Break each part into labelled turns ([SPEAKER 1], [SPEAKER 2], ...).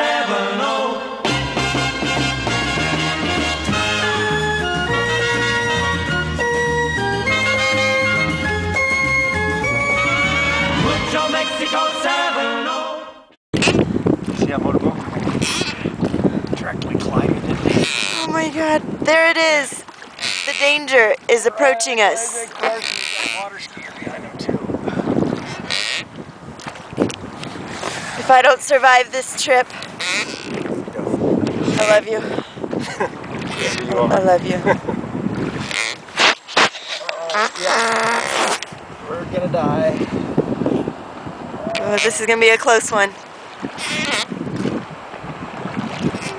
[SPEAKER 1] 70. Mucho Mexico 70.
[SPEAKER 2] See that motorboat? Directly climbing it.
[SPEAKER 3] Oh my God, there it is. The danger is approaching us.
[SPEAKER 2] Water skier behind him too.
[SPEAKER 3] If I don't survive this trip, I love you. I love you.
[SPEAKER 2] Yeah. We're gonna die.
[SPEAKER 3] Oh, this is gonna be a close one.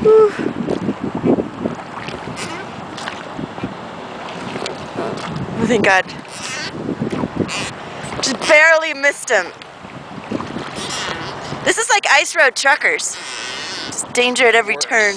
[SPEAKER 3] Whew. Oh, thank God. Just barely missed him. This is like ice road truckers. Just danger at every turn.